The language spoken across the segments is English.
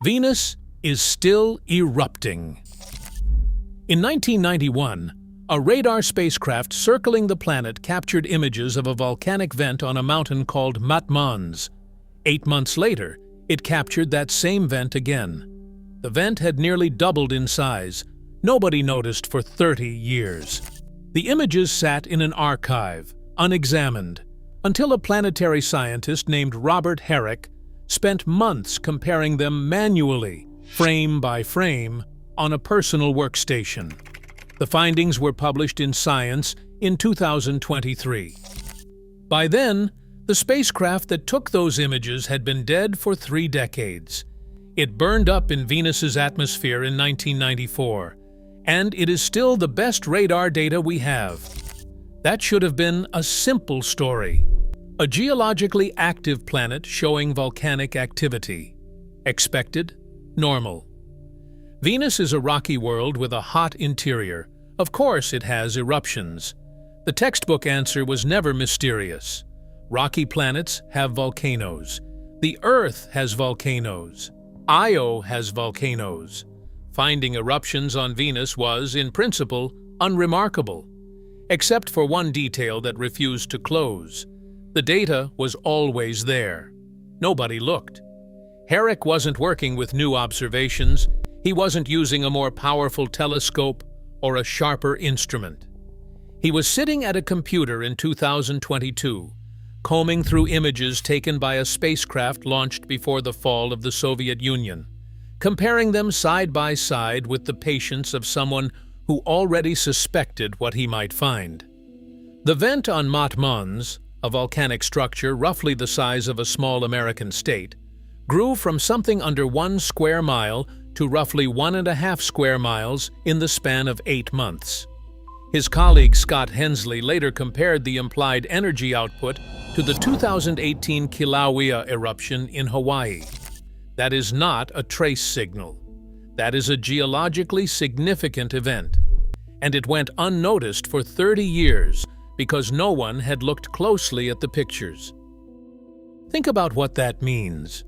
Venus is still erupting. In 1991, a radar spacecraft circling the planet captured images of a volcanic vent on a mountain called Mat Mons. 8 months later, it captured that same vent again. The vent had nearly doubled in size. Nobody noticed for 30 years. The images sat in an archive, unexamined, until a planetary scientist named Robert Herrick spent months comparing them manually, frame by frame, on a personal workstation. The findings were published in Science in 2023. By then, the spacecraft that took those images had been dead for 3 decades. It burned up in Venus's atmosphere in 1994, and it is still the best radar data we have. That should have been a simple story. A geologically active planet showing volcanic activity. Expected? Normal. Venus is a rocky world with a hot interior. Of course it has eruptions. The textbook answer was never mysterious. Rocky planets have volcanoes. The Earth has volcanoes. Io has volcanoes. Finding eruptions on Venus was, in principle, unremarkable, except for one detail that refused to close. The data was always there. Nobody looked. Herrick wasn't working with new observations. He wasn't using a more powerful telescope or a sharper instrument. He was sitting at a computer in 2022, combing through images taken by a spacecraft launched before the fall of the Soviet Union, comparing them side by side with the patience of someone who already suspected what he might find. The vent on Mat Mons, a volcanic structure roughly the size of a small American state, grew from something under 1 square mile to roughly 1.5 square miles in the span of 8 months. His colleague Scott Hensley later compared the implied energy output to the 2018 Kilauea eruption in Hawaii. That is not a trace signal. That is a geologically significant event. And it went unnoticed for 30 years because no one had looked closely at the pictures. Think about what that means.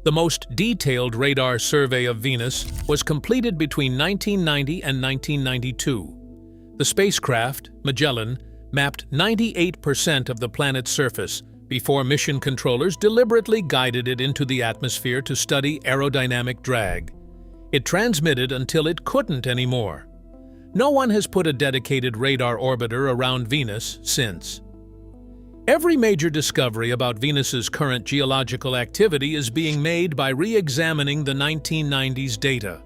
The most detailed radar survey of Venus was completed between 1990 and 1992. The spacecraft, Magellan, mapped 98% of the planet's surface before mission controllers deliberately guided it into the atmosphere to study aerodynamic drag. It transmitted until it couldn't anymore. No one has put a dedicated radar orbiter around Venus since. Every major discovery about Venus's current geological activity is being made by re-examining the 1990s data.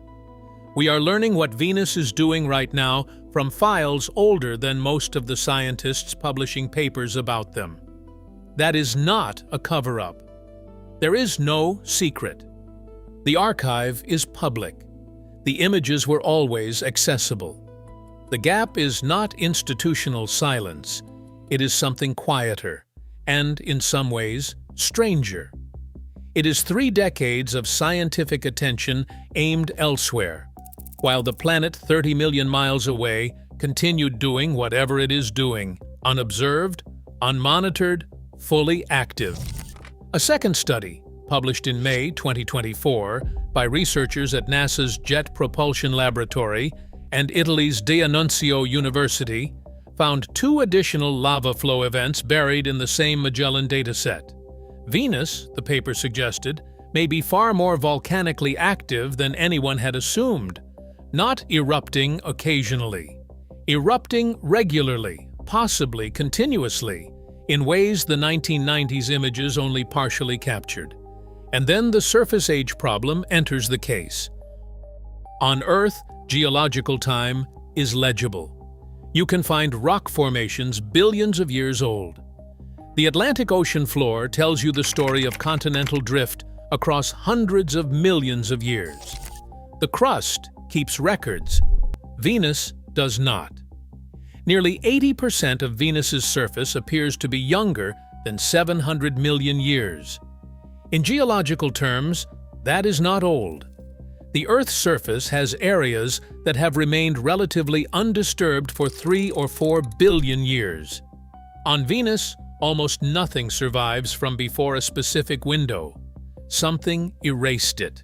We are learning what Venus is doing right now from files older than most of the scientists publishing papers about them. That is not a cover-up. There is no secret. The archive is public. The images were always accessible. The gap is not institutional silence. It is something quieter, and in some ways, stranger. It is 3 decades of scientific attention aimed elsewhere, while the planet 30 million miles away continued doing whatever it is doing, unobserved, unmonitored, fully active. A second study, published in May 2024 by researchers at NASA's Jet Propulsion Laboratory and Italy's D'Annunzio University, found 2 additional lava flow events buried in the same Magellan dataset. Venus, the paper suggested, may be far more volcanically active than anyone had assumed, not erupting occasionally. Erupting regularly, possibly continuously, in ways the 1990s images only partially captured. And then the surface age problem enters the case. On Earth, geological time is legible. You can find rock formations billions of years old. The Atlantic Ocean floor tells you the story of continental drift across hundreds of millions of years. The crust keeps records. Venus does not. Nearly 80% of Venus's surface appears to be younger than 700 million years. In geological terms, that is not old. The Earth's surface has areas that have remained relatively undisturbed for 3 or 4 billion years. On Venus, almost nothing survives from before a specific window. Something erased it.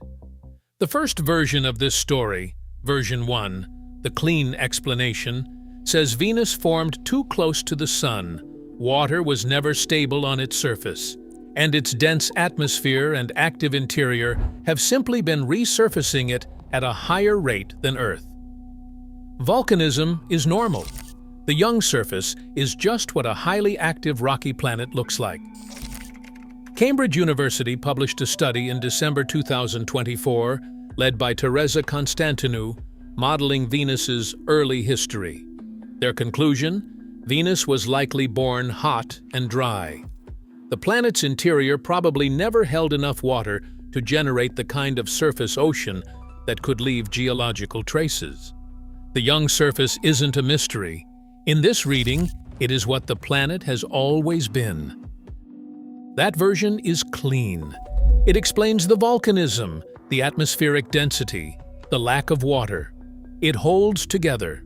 The first version of this story, version 1, the clean explanation, says Venus formed too close to the Sun, water was never stable on its surface, and its dense atmosphere and active interior have simply been resurfacing it at a higher rate than Earth. Volcanism is normal. The young surface is just what a highly active rocky planet looks like. Cambridge University published a study in December 2024, led by Teresa Constantinou, modeling Venus's early history. Their conclusion? Venus was likely born hot and dry. The planet's interior probably never held enough water to generate the kind of surface ocean that could leave geological traces. The young surface isn't a mystery. In this reading, it is what the planet has always been. That version is clean. It explains the volcanism, the atmospheric density, the lack of water. It holds together.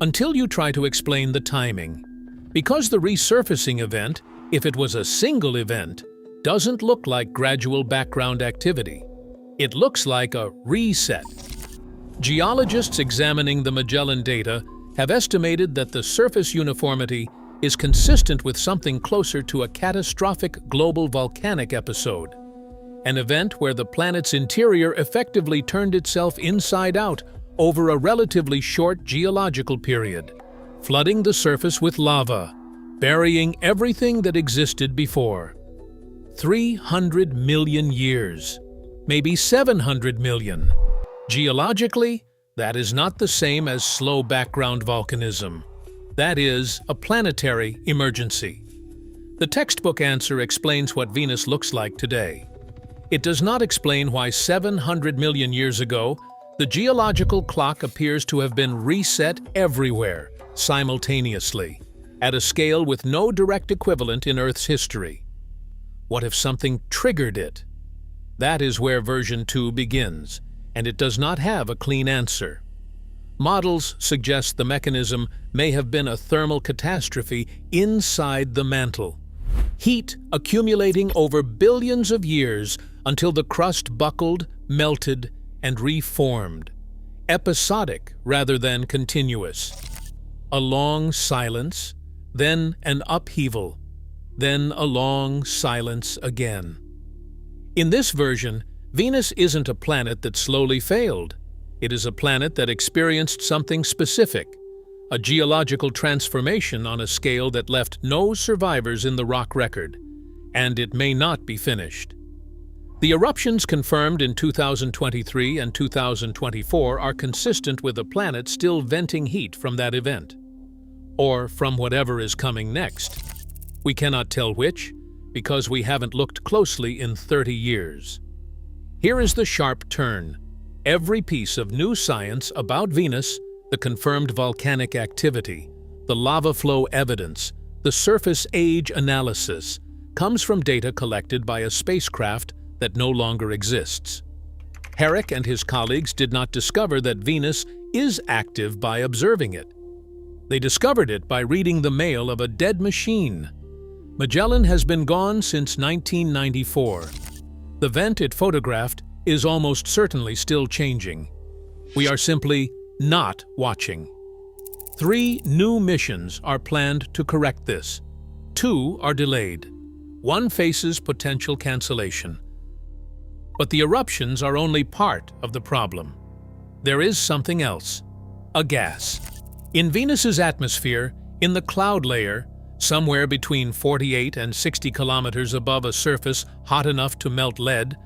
Until you try to explain the timing. Because the resurfacing event, if it was a single event, doesn't look like gradual background activity. It looks like a reset. Geologists examining the Magellan data have estimated that the surface uniformity is consistent with something closer to a catastrophic global volcanic episode, an event where the planet's interior effectively turned itself inside out over a relatively short geological period, flooding the surface with lava, burying everything that existed before. 300 million years, maybe 700 million. Geologically, that is not the same as slow background volcanism. That is a planetary emergency. The textbook answer explains what Venus looks like today. It does not explain why 700 million years ago, the geological clock appears to have been reset everywhere, simultaneously, at a scale with no direct equivalent in Earth's history. What if something triggered it? That is where version 2 begins, and it does not have a clean answer. Models suggest the mechanism may have been a thermal catastrophe inside the mantle. Heat accumulating over billions of years until the crust buckled, melted, and reformed. Episodic rather than continuous. A long silence, then an upheaval, then a long silence again. In this version, Venus isn't a planet that slowly failed. It is a planet that experienced something specific, a geological transformation on a scale that left no survivors in the rock record, and it may not be finished. The eruptions confirmed in 2023 and 2024 are consistent with a planet still venting heat from that event, or from whatever is coming next. We cannot tell which, because we haven't looked closely in 30 years. Here is the sharp turn. Every piece of new science about Venus, the confirmed volcanic activity, the lava flow evidence, the surface age analysis, comes from data collected by a spacecraft that no longer exists. Herrick and his colleagues did not discover that Venus is active by observing it. They discovered it by reading the mail of a dead machine. Magellan has been gone since 1994. The vent it photographed is almost certainly still changing. We are simply not watching. 3 new missions are planned to correct this. 2 are delayed. 1 faces potential cancellation. But the eruptions are only part of the problem. There is something else. A gas. In Venus's atmosphere, in the cloud layer, somewhere between 48 and 60 kilometers above a surface hot enough to melt lead,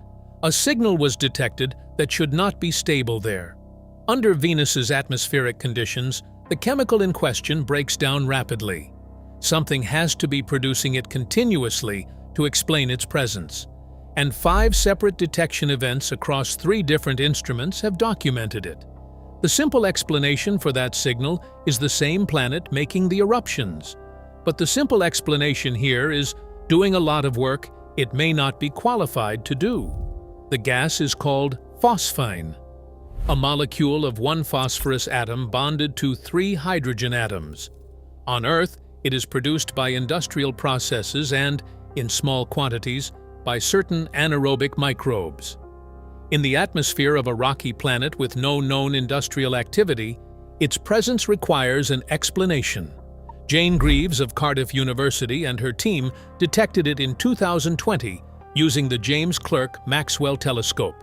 a signal was detected that should not be stable there. Under Venus's atmospheric conditions, the chemical in question breaks down rapidly. Something has to be producing it continuously to explain its presence. And 5 separate detection events across 3 different instruments have documented it. The simple explanation for that signal is the same planet making the eruptions. But the simple explanation here is doing a lot of work it may not be qualified to do. The gas is called phosphine, a molecule of 1 phosphorus atom bonded to 3 hydrogen atoms. On Earth, it is produced by industrial processes and, in small quantities, by certain anaerobic microbes. In the atmosphere of a rocky planet with no known industrial activity, its presence requires an explanation. Jane Greaves of Cardiff University and her team detected it in 2020 using the James Clerk Maxwell telescope,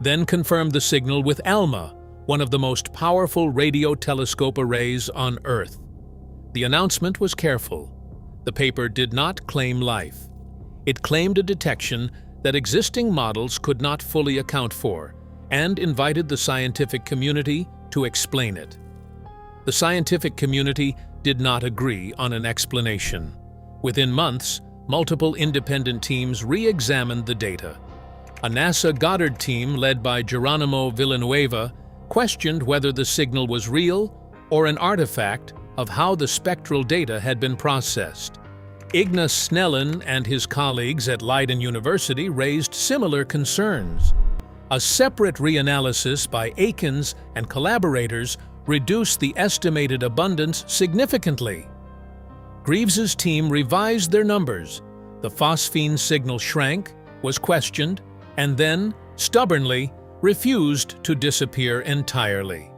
then confirmed the signal with ALMA, one of the most powerful radio telescope arrays on Earth. The announcement was careful. The paper did not claim life. It claimed a detection that existing models could not fully account for, and invited the scientific community to explain it. The scientific community did not agree on an explanation. Within months, multiple independent teams re-examined the data. A NASA Goddard team led by Geronimo Villanueva questioned whether the signal was real or an artifact of how the spectral data had been processed. Ignas Snellen and his colleagues at Leiden University raised similar concerns. A separate reanalysis by Akins and collaborators reduced the estimated abundance significantly. Greaves's team revised their numbers. The phosphine signal shrank, was questioned, and then, stubbornly, refused to disappear entirely.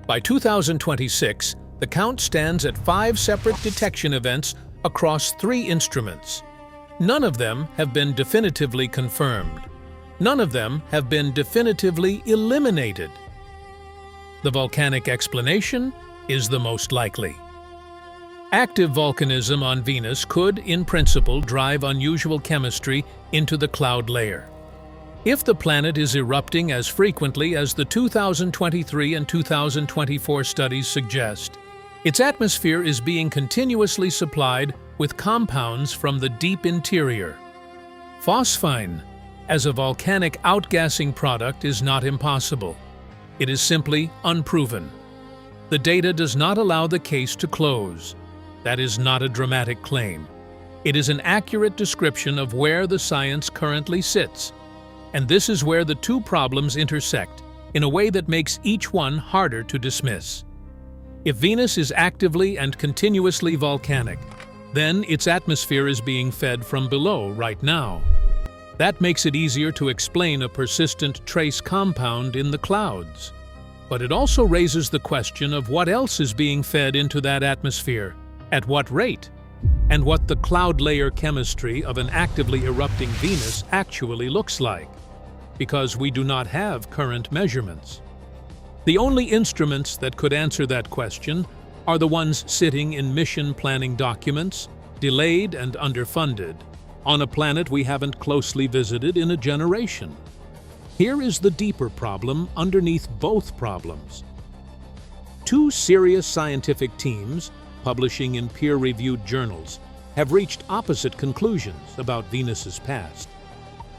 By 2026, the count stands at 5 separate detection events across 3 instruments. None of them have been definitively confirmed. None of them have been definitively eliminated. The volcanic explanation is the most likely. Active volcanism on Venus could, in principle, drive unusual chemistry into the cloud layer. If the planet is erupting as frequently as the 2023 and 2024 studies suggest, its atmosphere is being continuously supplied with compounds from the deep interior. Phosphine, as a volcanic outgassing product, is not impossible. It is simply unproven. The data does not allow the case to close. That is not a dramatic claim. It is an accurate description of where the science currently sits. And this is where the 2 problems intersect in a way that makes each one harder to dismiss. If Venus is actively and continuously volcanic, then its atmosphere is being fed from below right now. That makes it easier to explain a persistent trace compound in the clouds. But it also raises the question of what else is being fed into that atmosphere, at what rate, and what the cloud layer chemistry of an actively erupting Venus actually looks like, because we do not have current measurements. The only instruments that could answer that question are the ones sitting in mission planning documents, delayed and underfunded, on a planet we haven't closely visited in a generation. Here is the deeper problem underneath both problems. 2 serious scientific teams, publishing in peer-reviewed journals, have reached opposite conclusions about Venus's past.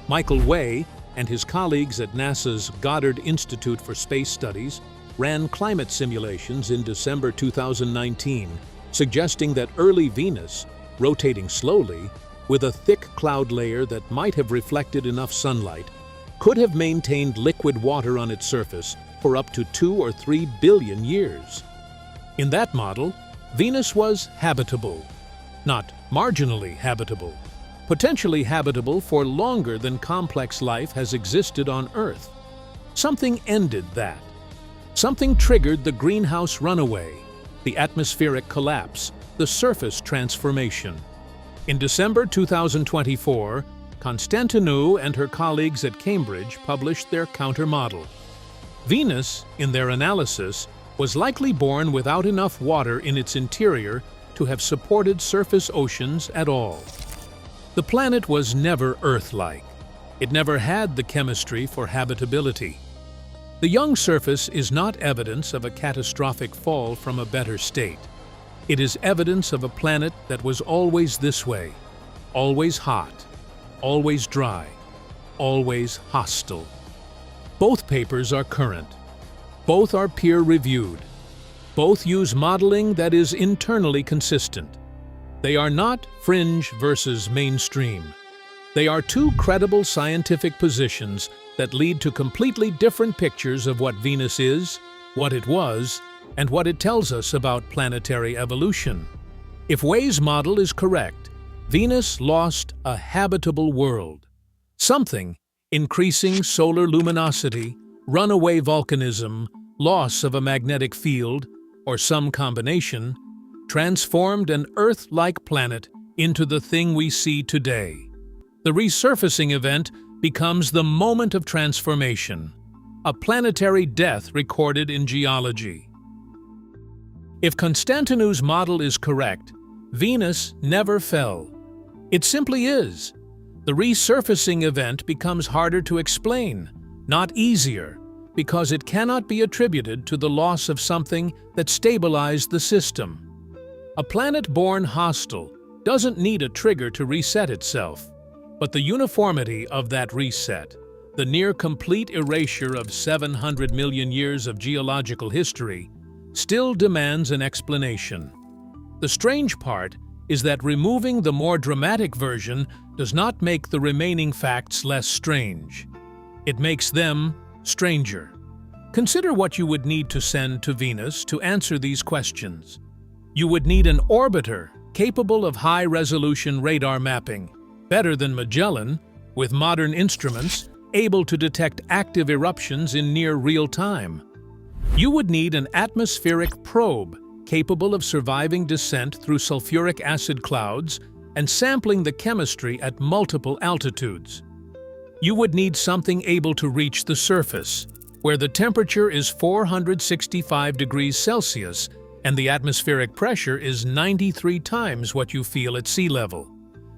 Michael Way and his colleagues at NASA's Goddard Institute for Space Studies ran climate simulations in December 2019, suggesting that early Venus, rotating slowly, with a thick cloud layer that might have reflected enough sunlight, could have maintained liquid water on its surface for up to 2 or 3 billion years. In that model, Venus was habitable, not marginally habitable, potentially habitable for longer than complex life has existed on Earth. Something ended that. Something triggered the greenhouse runaway, the atmospheric collapse, the surface transformation. In December 2024, Constantinou and her colleagues at Cambridge published their countermodel. Venus, in their analysis, was likely born without enough water in its interior to have supported surface oceans at all. The planet was never Earth-like. It never had the chemistry for habitability. The young surface is not evidence of a catastrophic fall from a better state. It is evidence of a planet that was always this way, always hot, always dry, always hostile. Both papers are current. Both are peer-reviewed. Both use modeling that is internally consistent. They are not fringe versus mainstream. They are 2 credible scientific positions that lead to completely different pictures of what Venus is, what it was, and what it tells us about planetary evolution. If Way's model is correct, Venus lost a habitable world. Something, increasing solar luminosity, runaway volcanism, loss of a magnetic field, or some combination, transformed an Earth-like planet into the thing we see today. The resurfacing event becomes the moment of transformation, a planetary death recorded in geology. If Constantinu's model is correct, Venus never fell. It simply is. The resurfacing event becomes harder to explain, not easier, because it cannot be attributed to the loss of something that stabilized the system. A planet born hostile doesn't need a trigger to reset itself, but the uniformity of that reset, the near-complete erasure of 700 million years of geological history, still demands an explanation. The strange part is that removing the more dramatic version does not make the remaining facts less strange. It makes them stranger. Consider what you would need to send to Venus to answer these questions. You would need an orbiter capable of high-resolution radar mapping, better than Magellan, with modern instruments able to detect active eruptions in near real time. You would need an atmospheric probe capable of surviving descent through sulfuric acid clouds and sampling the chemistry at multiple altitudes. You would need something able to reach the surface, where the temperature is 465 degrees Celsius and the atmospheric pressure is 93 times what you feel at sea level.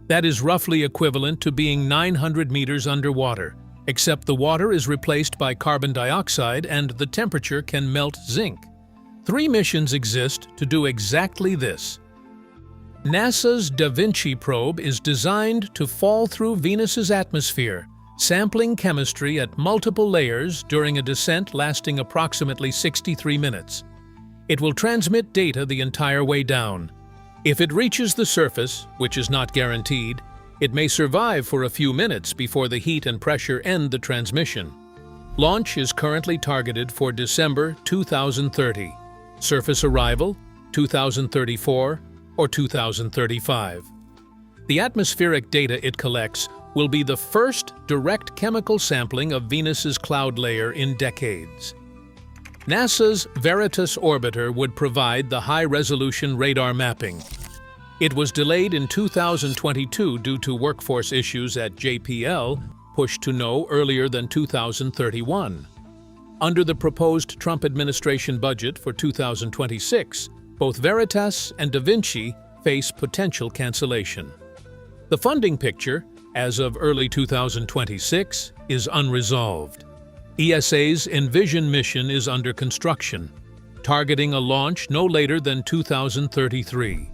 That is roughly equivalent to being 900 meters underwater, except the water is replaced by carbon dioxide and the temperature can melt zinc. 3 missions exist to do exactly this. NASA's DAVINCI probe is designed to fall through Venus's atmosphere, sampling chemistry at multiple layers during a descent lasting approximately 63 minutes. It will transmit data the entire way down. If it reaches the surface, which is not guaranteed, it may survive for a few minutes before the heat and pressure end the transmission. Launch is currently targeted for December 2030. Surface arrival, 2034 or 2035. The atmospheric data it collects will be the first direct chemical sampling of Venus's cloud layer in decades. NASA's Veritas orbiter would provide the high-resolution radar mapping. It was delayed in 2022 due to workforce issues at JPL, pushed to no earlier than 2031. Under the proposed Trump administration budget for 2026, both Veritas and DAVINCI face potential cancellation. The funding picture, as of early 2026, is unresolved. ESA's Envision mission is under construction, targeting a launch no later than 2033.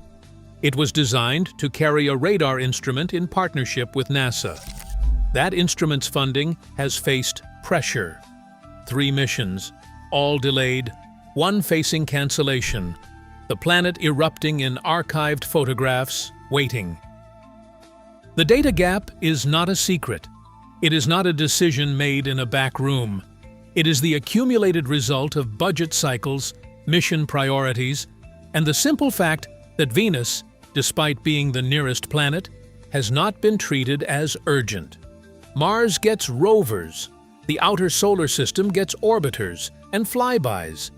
It was designed to carry a radar instrument in partnership with NASA. That instrument's funding has faced pressure. 3 missions, all delayed, 1 facing cancellation. The planet erupting in archived photographs, waiting. The data gap is not a secret. It is not a decision made in a back room. It is the accumulated result of budget cycles, mission priorities, and the simple fact that Venus, despite being the nearest planet, has not been treated as urgent. Mars gets rovers. The outer solar system gets orbiters and flybys.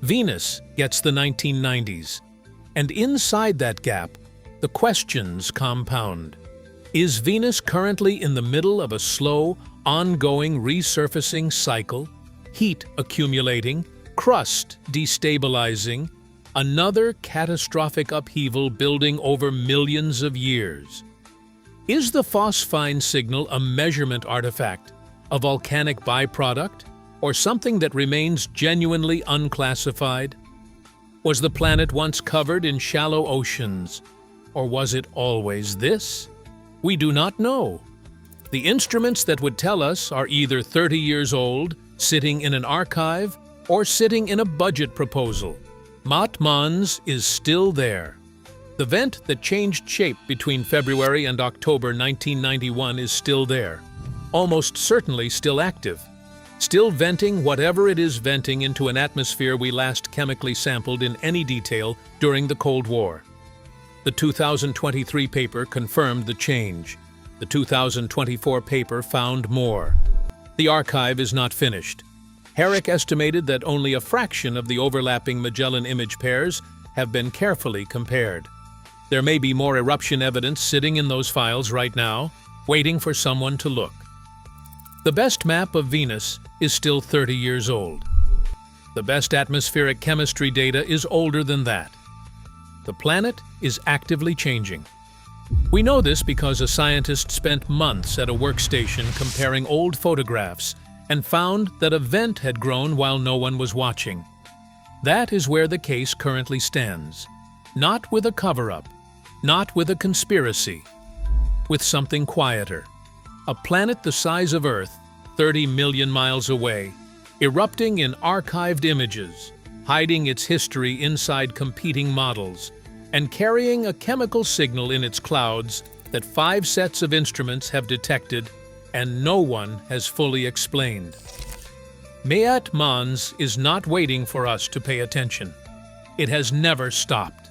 Venus gets the 1990s. And inside that gap, the questions compound. Is Venus currently in the middle of a slow, ongoing resurfacing cycle, heat accumulating, crust destabilizing, another catastrophic upheaval building over millions of years? Is the phosphine signal a measurement artifact, a volcanic byproduct, or something that remains genuinely unclassified? Was the planet once covered in shallow oceans, or was it always this? We do not know. The instruments that would tell us are either 30 years old, sitting in an archive, or sitting in a budget proposal. Mat Mons is still there. The vent that changed shape between February and October 1991 is still there, almost certainly still active, still venting whatever it is venting into an atmosphere we last chemically sampled in any detail during the Cold War. The 2023 paper confirmed the change. The 2024 paper found more. The archive is not finished. Herrick estimated that only a fraction of the overlapping Magellan image pairs have been carefully compared. There may be more eruption evidence sitting in those files right now, waiting for someone to look. The best map of Venus is still 30 years old. The best atmospheric chemistry data is older than that. The planet is actively changing. We know this because a scientist spent months at a workstation comparing old photographs and found that a vent had grown while no one was watching. That is where the case currently stands. Not with a cover-up, not with a conspiracy, with something quieter. A planet the size of Earth, 30 million miles away, erupting in archived images, hiding its history inside competing models, and carrying a chemical signal in its clouds that 5 sets of instruments have detected and no one has fully explained. Maat Mons is not waiting for us to pay attention. It has never stopped.